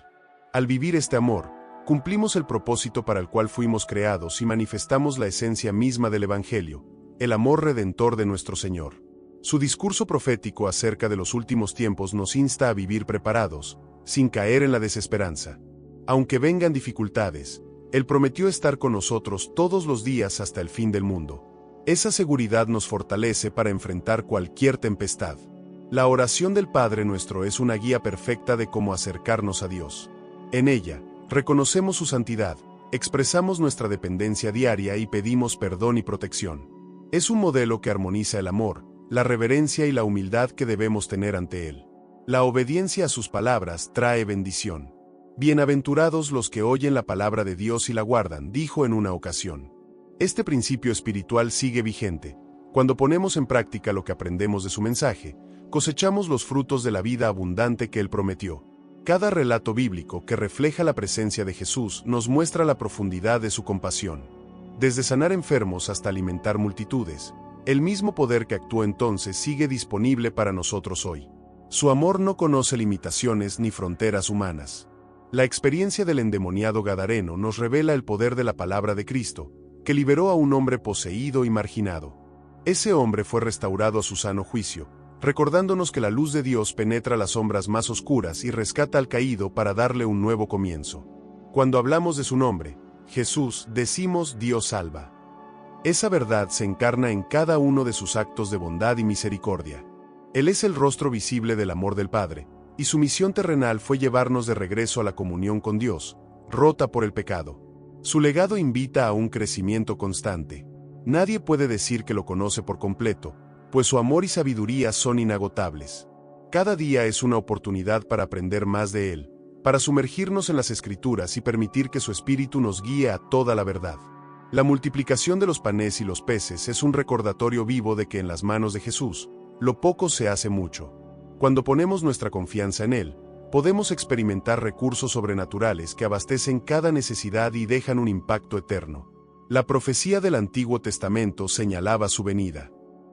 Al vivir este amor, cumplimos el propósito para el cual fuimos creados y manifestamos la esencia misma del Evangelio, el amor redentor de nuestro Señor. Su discurso profético acerca de los últimos tiempos nos insta a vivir preparados, sin caer en la desesperanza. Aunque vengan dificultades, Él prometió estar con nosotros todos los días hasta el fin del mundo. Esa seguridad nos fortalece para enfrentar cualquier tempestad. La oración del Padre Nuestro es una guía perfecta de cómo acercarnos a Dios. En ella, reconocemos su santidad, expresamos nuestra dependencia diaria y pedimos perdón y protección. Es un modelo que armoniza el amor, la reverencia y la humildad que debemos tener ante Él. La obediencia a sus palabras trae bendición. Bienaventurados los que oyen la palabra de Dios y la guardan, dijo en una ocasión. Este principio espiritual sigue vigente. Cuando ponemos en práctica lo que aprendemos de su mensaje, cosechamos los frutos de la vida abundante que Él prometió. Cada relato bíblico que refleja la presencia de Jesús nos muestra la profundidad de su compasión. Desde sanar enfermos hasta alimentar multitudes, el mismo poder que actuó entonces sigue disponible para nosotros hoy. Su amor no conoce limitaciones ni fronteras humanas. La experiencia del endemoniado gadareno nos revela el poder de la palabra de Cristo, que liberó a un hombre poseído y marginado. Ese hombre fue restaurado a su sano juicio, recordándonos que la luz de Dios penetra las sombras más oscuras y rescata al caído para darle un nuevo comienzo. Cuando hablamos de su nombre, Jesús, decimos Dios salva. Esa verdad se encarna en cada uno de sus actos de bondad y misericordia. Él es el rostro visible del amor del Padre, y su misión terrenal fue llevarnos de regreso a la comunión con Dios, rota por el pecado. Su legado invita a un crecimiento constante. Nadie puede decir que lo conoce por completo, pues su amor y sabiduría son inagotables. Cada día es una oportunidad para aprender más de Él, para sumergirnos en las Escrituras y permitir que su Espíritu nos guíe a toda la verdad. La multiplicación de los panes y los peces es un recordatorio vivo de que en las manos de Jesús, lo poco se hace mucho. Cuando ponemos nuestra confianza en Él, podemos experimentar recursos sobrenaturales que abastecen cada necesidad y dejan un impacto eterno. La profecía del Antiguo Testamento señalaba su venida.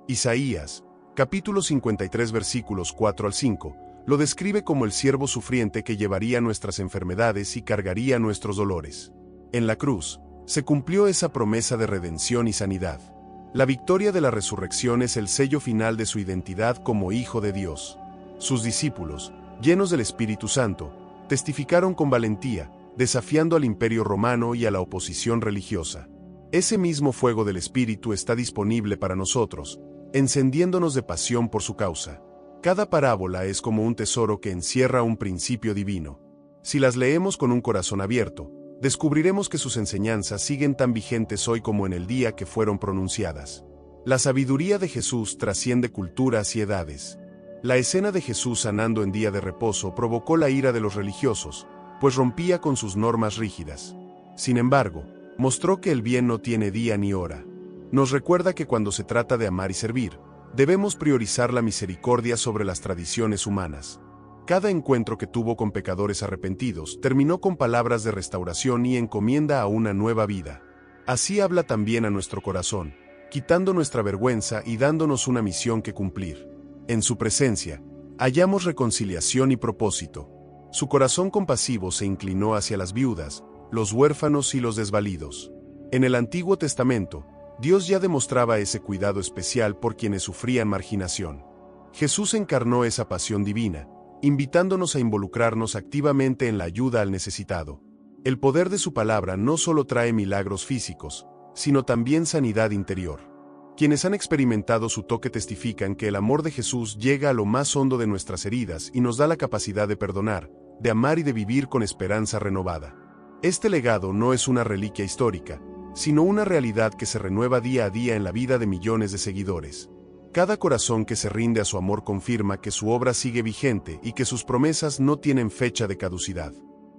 Isaías, capítulo 53 versículos 4 al 5, lo describe como el siervo sufriente que llevaría nuestras enfermedades y cargaría nuestros dolores. En la cruz, se cumplió esa promesa de redención y sanidad. La victoria de la resurrección es el sello final de su identidad como Hijo de Dios. Sus discípulos, llenos del Espíritu Santo, testificaron con valentía, desafiando al Imperio Romano y a la oposición religiosa. Ese mismo fuego del Espíritu está disponible para nosotros, encendiéndonos de pasión por su causa. Cada parábola es como un tesoro que encierra un principio divino. Si las leemos con un corazón abierto, descubriremos que sus enseñanzas siguen tan vigentes hoy como en el día que fueron pronunciadas. La sabiduría de Jesús trasciende culturas y edades. La escena de Jesús sanando en día de reposo provocó la ira de los religiosos, pues rompía con sus normas rígidas. Sin embargo, mostró que el bien no tiene día ni hora. Nos recuerda que cuando se trata de amar y servir, debemos priorizar la misericordia sobre las tradiciones humanas. Cada encuentro que tuvo con pecadores arrepentidos terminó con palabras de restauración y encomienda a una nueva vida. Así habla también a nuestro corazón, quitando nuestra vergüenza y dándonos una misión que cumplir. En su presencia, hallamos reconciliación y propósito. Su corazón compasivo se inclinó hacia las viudas, los huérfanos y los desvalidos. En el Antiguo Testamento, Dios ya demostraba ese cuidado especial por quienes sufrían marginación. Jesús encarnó esa pasión divina, invitándonos a involucrarnos activamente en la ayuda al necesitado. El poder de su palabra no solo trae milagros físicos, sino también sanidad interior. Quienes han experimentado su toque testifican que el amor de Jesús llega a lo más hondo de nuestras heridas y nos da la capacidad de perdonar, de amar y de vivir con esperanza renovada. Este legado no es una reliquia histórica, sino una realidad que se renueva día a día en la vida de millones de seguidores. Cada corazón que se rinde a su amor confirma que su obra sigue vigente y que sus promesas no tienen fecha de caducidad.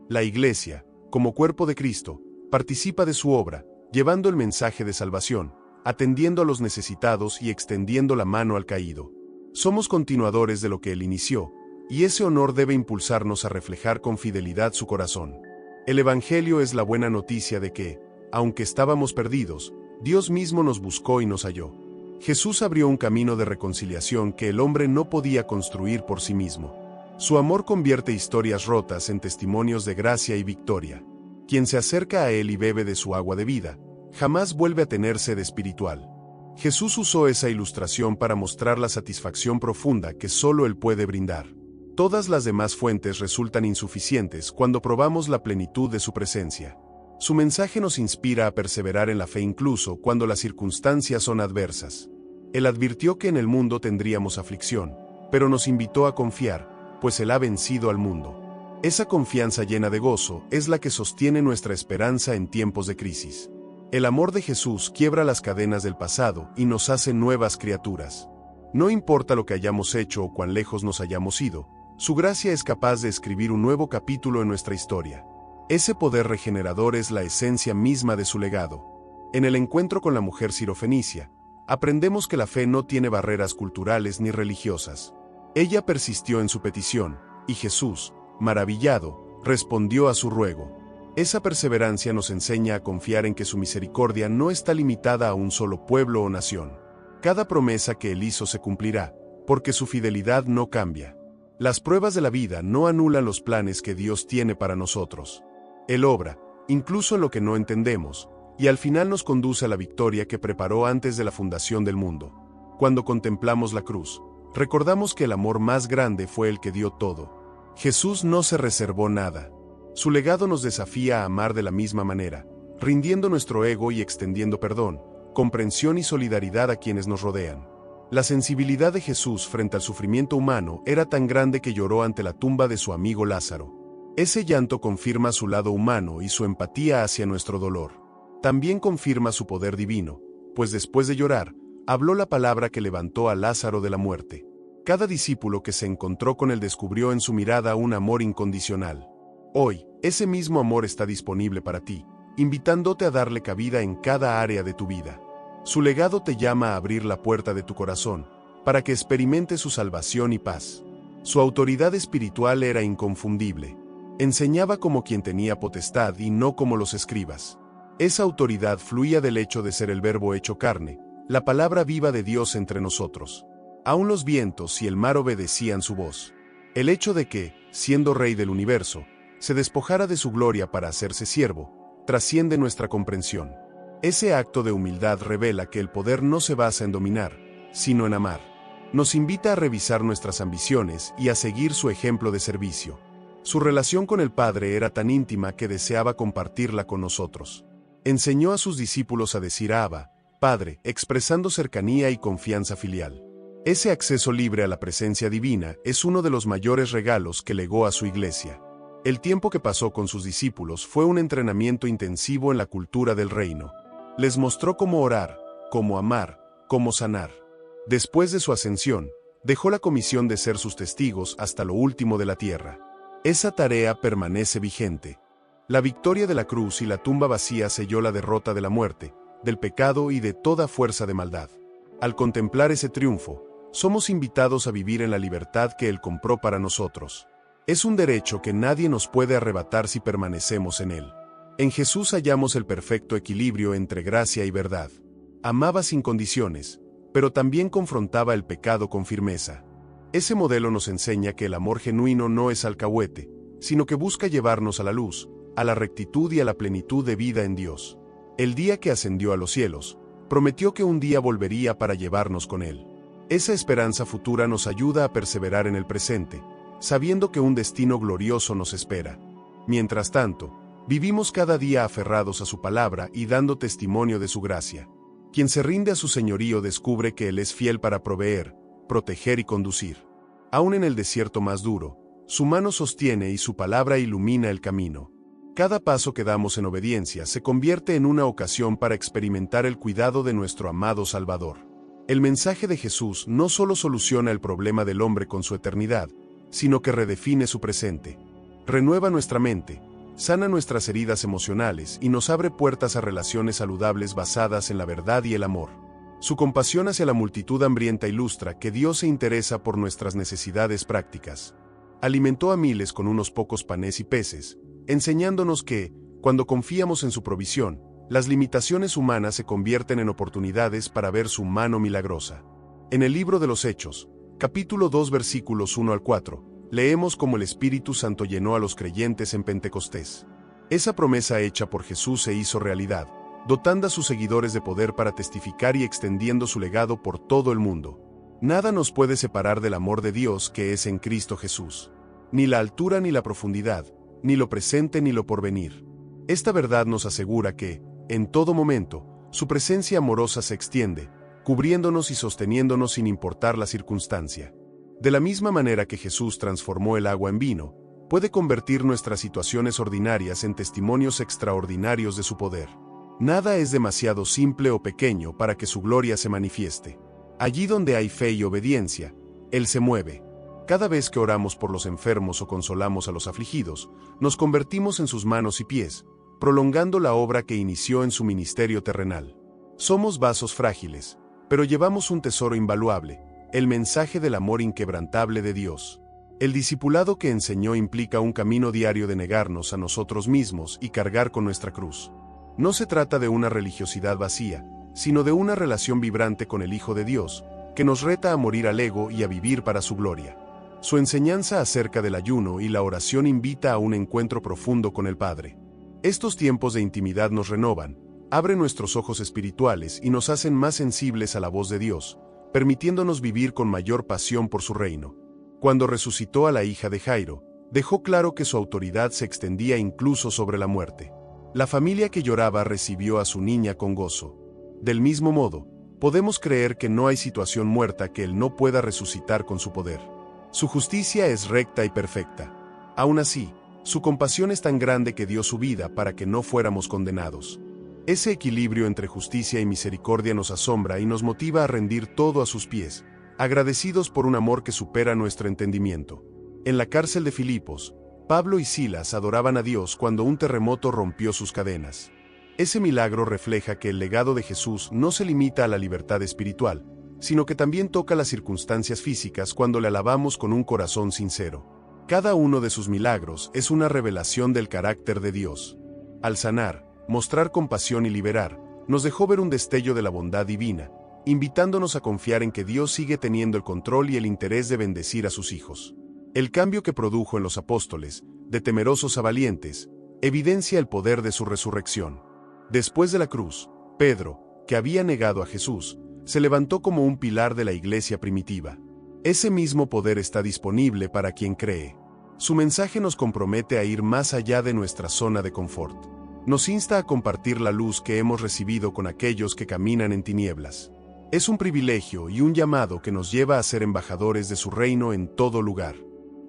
La Iglesia, como cuerpo de Cristo, participa de su obra, llevando el mensaje de salvación, atendiendo a los necesitados y extendiendo la mano al caído. Somos continuadores de lo que Él inició, y ese honor debe impulsarnos a reflejar con fidelidad su corazón. El Evangelio es la buena noticia de que, aunque estábamos perdidos, Dios mismo nos buscó y nos halló. Jesús abrió un camino de reconciliación que el hombre no podía construir por sí mismo. Su amor convierte historias rotas en testimonios de gracia y victoria. Quien se acerca a Él y bebe de su agua de vida, jamás vuelve a tener sed espiritual. Jesús usó esa ilustración para mostrar la satisfacción profunda que solo Él puede brindar. Todas las demás fuentes resultan insuficientes cuando probamos la plenitud de su presencia. Su mensaje nos inspira a perseverar en la fe incluso cuando las circunstancias son adversas. Él advirtió que en el mundo tendríamos aflicción, pero nos invitó a confiar, pues Él ha vencido al mundo. Esa confianza llena de gozo es la que sostiene nuestra esperanza en tiempos de crisis. El amor de Jesús quiebra las cadenas del pasado y nos hace nuevas criaturas. No importa lo que hayamos hecho o cuán lejos nos hayamos ido, su gracia es capaz de escribir un nuevo capítulo en nuestra historia. Ese poder regenerador es la esencia misma de su legado. En el encuentro con la mujer sirofenicia, aprendemos que la fe no tiene barreras culturales ni religiosas. Ella persistió en su petición, y Jesús, maravillado, respondió a su ruego. Esa perseverancia nos enseña a confiar en que su misericordia no está limitada a un solo pueblo o nación. Cada promesa que Él hizo se cumplirá, porque su fidelidad no cambia. Las pruebas de la vida no anulan los planes que Dios tiene para nosotros. Él obra, incluso en lo que no entendemos, y al final nos conduce a la victoria que preparó antes de la fundación del mundo. Cuando contemplamos la cruz, recordamos que el amor más grande fue el que dio todo. Jesús no se reservó nada. Su legado nos desafía a amar de la misma manera, rindiendo nuestro ego y extendiendo perdón, comprensión y solidaridad a quienes nos rodean. La sensibilidad de Jesús frente al sufrimiento humano era tan grande que lloró ante la tumba de su amigo Lázaro. Ese llanto confirma su lado humano y su empatía hacia nuestro dolor. También confirma su poder divino, pues después de llorar, habló la palabra que levantó a Lázaro de la muerte. Cada discípulo que se encontró con él descubrió en su mirada un amor incondicional. Hoy, ese mismo amor está disponible para ti, invitándote a darle cabida en cada área de tu vida. Su legado te llama a abrir la puerta de tu corazón, para que experimentes su salvación y paz. Su autoridad espiritual era inconfundible. Enseñaba como quien tenía potestad y no como los escribas. Esa autoridad fluía del hecho de ser el Verbo hecho carne, la palabra viva de Dios entre nosotros. Aún los vientos y el mar obedecían su voz. El hecho de que, siendo Rey del universo, se despojara de su gloria para hacerse siervo, trasciende nuestra comprensión. Ese acto de humildad revela que el poder no se basa en dominar, sino en amar. Nos invita a revisar nuestras ambiciones y a seguir su ejemplo de servicio. Su relación con el Padre era tan íntima que deseaba compartirla con nosotros. Enseñó a sus discípulos a decir Abba, Padre, expresando cercanía y confianza filial. Ese acceso libre a la presencia divina es uno de los mayores regalos que legó a su iglesia. El tiempo que pasó con sus discípulos fue un entrenamiento intensivo en la cultura del reino. Les mostró cómo orar, cómo amar, cómo sanar. Después de su ascensión, dejó la comisión de ser sus testigos hasta lo último de la tierra. Esa tarea permanece vigente. La victoria de la cruz y la tumba vacía selló la derrota de la muerte, del pecado y de toda fuerza de maldad. Al contemplar ese triunfo, somos invitados a vivir en la libertad que Él compró para nosotros. Es un derecho que nadie nos puede arrebatar si permanecemos en Él. En Jesús hallamos el perfecto equilibrio entre gracia y verdad. Amaba sin condiciones, pero también confrontaba el pecado con firmeza. Ese modelo nos enseña que el amor genuino no es alcahuete, sino que busca llevarnos a la luz, a la rectitud y a la plenitud de vida en Dios. El día que ascendió a los cielos, prometió que un día volvería para llevarnos con Él. Esa esperanza futura nos ayuda a perseverar en el presente, sabiendo que un destino glorioso nos espera. Mientras tanto, vivimos cada día aferrados a su palabra y dando testimonio de su gracia. Quien se rinde a su señorío descubre que Él es fiel para proveer, proteger y conducir. Aún en el desierto más duro, su mano sostiene y su palabra ilumina el camino. Cada paso que damos en obediencia se convierte en una ocasión para experimentar el cuidado de nuestro amado Salvador. El mensaje de Jesús no solo soluciona el problema del hombre con su eternidad, sino que redefine su presente. Renueva nuestra mente, sana nuestras heridas emocionales y nos abre puertas a relaciones saludables basadas en la verdad y el amor. Su compasión hacia la multitud hambrienta ilustra que Dios se interesa por nuestras necesidades prácticas. Alimentó a miles con unos pocos panes y peces, enseñándonos que, cuando confiamos en su provisión, las limitaciones humanas se convierten en oportunidades para ver su mano milagrosa. En el libro de los Hechos, capítulo 2 versículos 1 al 4, leemos cómo el Espíritu Santo llenó a los creyentes en Pentecostés. Esa promesa hecha por Jesús se hizo realidad, dotando a sus seguidores de poder para testificar y extendiendo su legado por todo el mundo. Nada nos puede separar del amor de Dios que es en Cristo Jesús. Ni la altura ni la profundidad, ni lo presente ni lo porvenir. Esta verdad nos asegura que, en todo momento, su presencia amorosa se extiende, cubriéndonos y sosteniéndonos sin importar la circunstancia. De la misma manera que Jesús transformó el agua en vino, puede convertir nuestras situaciones ordinarias en testimonios extraordinarios de su poder. Nada es demasiado simple o pequeño para que su gloria se manifieste. Allí donde hay fe y obediencia, Él se mueve. Cada vez que oramos por los enfermos o consolamos a los afligidos, nos convertimos en sus manos y pies, prolongando la obra que inició en su ministerio terrenal. Somos vasos frágiles, pero llevamos un tesoro invaluable, el mensaje del amor inquebrantable de Dios. El discipulado que enseñó implica un camino diario de negarnos a nosotros mismos y cargar con nuestra cruz. No se trata de una religiosidad vacía, sino de una relación vibrante con el Hijo de Dios, que nos reta a morir al ego y a vivir para su gloria. Su enseñanza acerca del ayuno y la oración invita a un encuentro profundo con el Padre. Estos tiempos de intimidad nos renovan, abren nuestros ojos espirituales y nos hacen más sensibles a la voz de Dios, permitiéndonos vivir con mayor pasión por su reino. Cuando resucitó a la hija de Jairo, dejó claro que su autoridad se extendía incluso sobre la muerte. La familia que lloraba recibió a su niña con gozo. Del mismo modo, podemos creer que no hay situación muerta que Él no pueda resucitar con su poder. Su justicia es recta y perfecta. Aún así, su compasión es tan grande que dio su vida para que no fuéramos condenados. Ese equilibrio entre justicia y misericordia nos asombra y nos motiva a rendir todo a sus pies, agradecidos por un amor que supera nuestro entendimiento. En la cárcel de Filipos, Pablo y Silas adoraban a Dios cuando un terremoto rompió sus cadenas. Ese milagro refleja que el legado de Jesús no se limita a la libertad espiritual, sino que también toca las circunstancias físicas cuando le alabamos con un corazón sincero. Cada uno de sus milagros es una revelación del carácter de Dios. Al sanar, mostrar compasión y liberar, nos dejó ver un destello de la bondad divina, invitándonos a confiar en que Dios sigue teniendo el control y el interés de bendecir a sus hijos. El cambio que produjo en los apóstoles, de temerosos a valientes, evidencia el poder de su resurrección. Después de la cruz, Pedro, que había negado a Jesús, se levantó como un pilar de la iglesia primitiva. Ese mismo poder está disponible para quien cree. Su mensaje nos compromete a ir más allá de nuestra zona de confort. Nos insta a compartir la luz que hemos recibido con aquellos que caminan en tinieblas. Es un privilegio y un llamado que nos lleva a ser embajadores de su reino en todo lugar.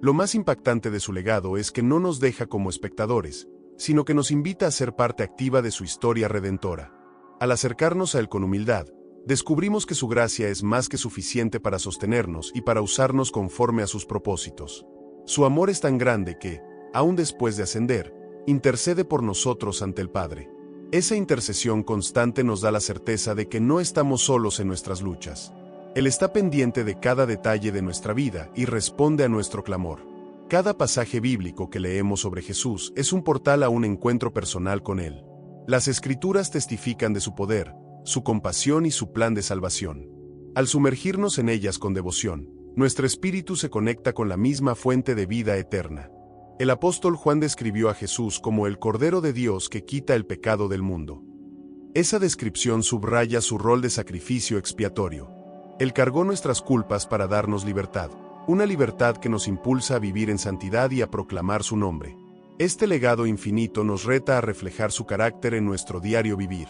Lo más impactante de su legado es que no nos deja como espectadores, sino que nos invita a ser parte activa de su historia redentora. Al acercarnos a Él con humildad, descubrimos que su gracia es más que suficiente para sostenernos y para usarnos conforme a sus propósitos. Su amor es tan grande que, aún después de ascender, intercede por nosotros ante el Padre. Esa intercesión constante nos da la certeza de que no estamos solos en nuestras luchas. Él está pendiente de cada detalle de nuestra vida y responde a nuestro clamor. Cada pasaje bíblico que leemos sobre Jesús es un portal a un encuentro personal con Él. Las Escrituras testifican de su poder, su compasión y su plan de salvación. Al sumergirnos en ellas con devoción, nuestro espíritu se conecta con la misma fuente de vida eterna. El apóstol Juan describió a Jesús como el Cordero de Dios que quita el pecado del mundo. Esa descripción subraya su rol de sacrificio expiatorio. Él cargó nuestras culpas para darnos libertad, una libertad que nos impulsa a vivir en santidad y a proclamar su nombre. Este legado infinito nos reta a reflejar su carácter en nuestro diario vivir.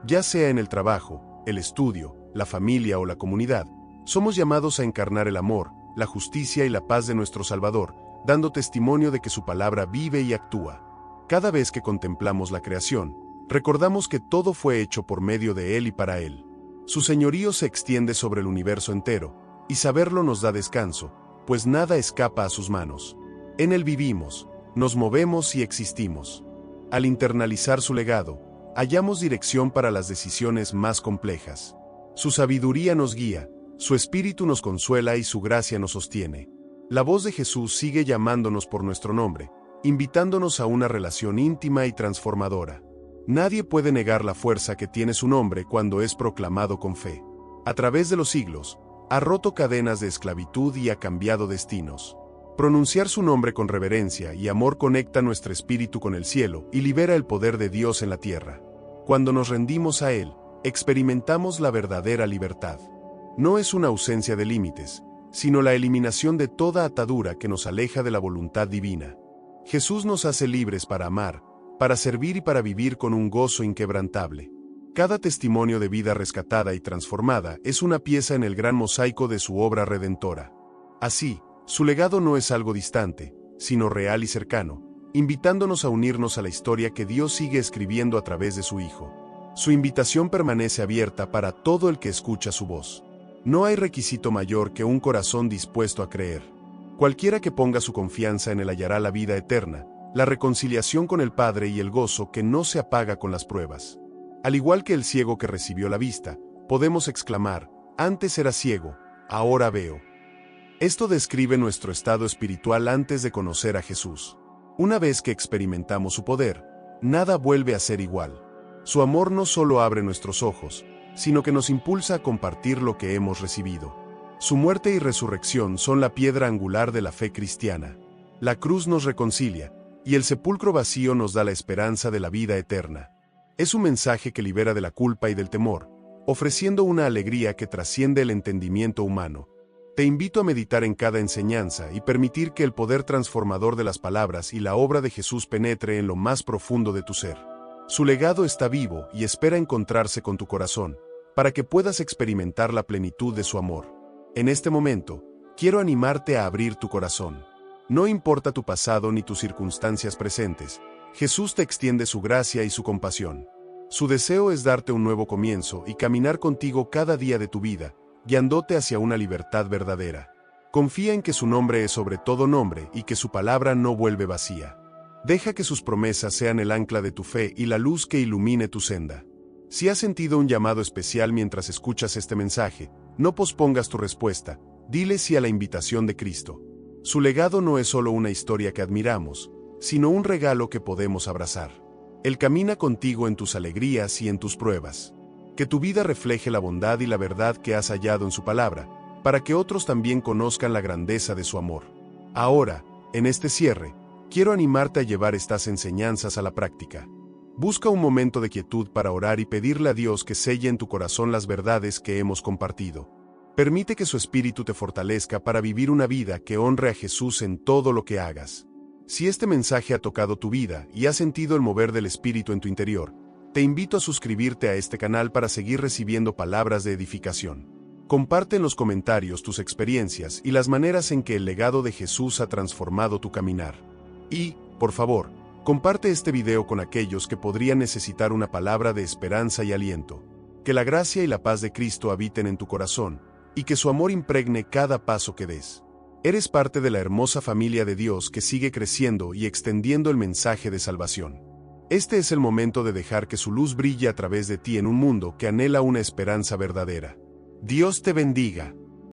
Ya sea en el trabajo, el estudio, la familia o la comunidad, somos llamados a encarnar el amor, la justicia y la paz de nuestro Salvador, dando testimonio de que su palabra vive y actúa. Cada vez que contemplamos la creación, recordamos que todo fue hecho por medio de Él y para Él. Su señorío se extiende sobre el universo entero, y saberlo nos da descanso, pues nada escapa a sus manos. En Él vivimos, nos movemos y existimos. Al internalizar su legado, hallamos dirección para las decisiones más complejas. Su sabiduría nos guía, su espíritu nos consuela y su gracia nos sostiene. La voz de Jesús sigue llamándonos por nuestro nombre, invitándonos a una relación íntima y transformadora. Nadie puede negar la fuerza que tiene su nombre cuando es proclamado con fe. A través de los siglos, ha roto cadenas de esclavitud y ha cambiado destinos. Pronunciar su nombre con reverencia y amor conecta nuestro espíritu con el cielo y libera el poder de Dios en la tierra. Cuando nos rendimos a Él, experimentamos la verdadera libertad. No es una ausencia de límites, sino la eliminación de toda atadura que nos aleja de la voluntad divina. Jesús nos hace libres para amar, para servir y para vivir con un gozo inquebrantable. Cada testimonio de vida rescatada y transformada es una pieza en el gran mosaico de su obra redentora. Así, su legado no es algo distante, sino real y cercano, invitándonos a unirnos a la historia que Dios sigue escribiendo a través de su Hijo. Su invitación permanece abierta para todo el que escucha su voz. No hay requisito mayor que un corazón dispuesto a creer. Cualquiera que ponga su confianza en Él hallará la vida eterna, la reconciliación con el Padre y el gozo que no se apaga con las pruebas. Al igual que el ciego que recibió la vista, podemos exclamar, antes era ciego, ahora veo. Esto describe nuestro estado espiritual antes de conocer a Jesús. Una vez que experimentamos su poder, nada vuelve a ser igual. Su amor no solo abre nuestros ojos, sino que nos impulsa a compartir lo que hemos recibido. Su muerte y resurrección son la piedra angular de la fe cristiana. La cruz nos reconcilia, y el sepulcro vacío nos da la esperanza de la vida eterna. Es un mensaje que libera de la culpa y del temor, ofreciendo una alegría que trasciende el entendimiento humano. Te invito a meditar en cada enseñanza y permitir que el poder transformador de las palabras y la obra de Jesús penetre en lo más profundo de tu ser. Su legado está vivo y espera encontrarse con tu corazón, para que puedas experimentar la plenitud de su amor. En este momento, quiero animarte a abrir tu corazón. No importa tu pasado ni tus circunstancias presentes, Jesús te extiende su gracia y su compasión. Su deseo es darte un nuevo comienzo y caminar contigo cada día de tu vida, guiándote hacia una libertad verdadera. Confía en que su nombre es sobre todo nombre y que su palabra no vuelve vacía. Deja que sus promesas sean el ancla de tu fe y la luz que ilumine tu senda. Si has sentido un llamado especial mientras escuchas este mensaje, no pospongas tu respuesta, dile sí a la invitación de Cristo. Su legado no es solo una historia que admiramos, sino un regalo que podemos abrazar. Él camina contigo en tus alegrías y en tus pruebas. Que tu vida refleje la bondad y la verdad que has hallado en su palabra, para que otros también conozcan la grandeza de su amor. Ahora, en este cierre, quiero animarte a llevar estas enseñanzas a la práctica. Busca un momento de quietud para orar y pedirle a Dios que selle en tu corazón las verdades que hemos compartido. Permite que su Espíritu te fortalezca para vivir una vida que honre a Jesús en todo lo que hagas. Si este mensaje ha tocado tu vida y has sentido el mover del Espíritu en tu interior, te invito a suscribirte a este canal para seguir recibiendo palabras de edificación. Comparte en los comentarios tus experiencias y las maneras en que el legado de Jesús ha transformado tu caminar. Y, por favor, comparte este video con aquellos que podrían necesitar una palabra de esperanza y aliento. Que la gracia y la paz de Cristo habiten en tu corazón, y que su amor impregne cada paso que des. Eres parte de la hermosa familia de Dios que sigue creciendo y extendiendo el mensaje de salvación. Este es el momento de dejar que su luz brille a través de ti en un mundo que anhela una esperanza verdadera. Dios te bendiga.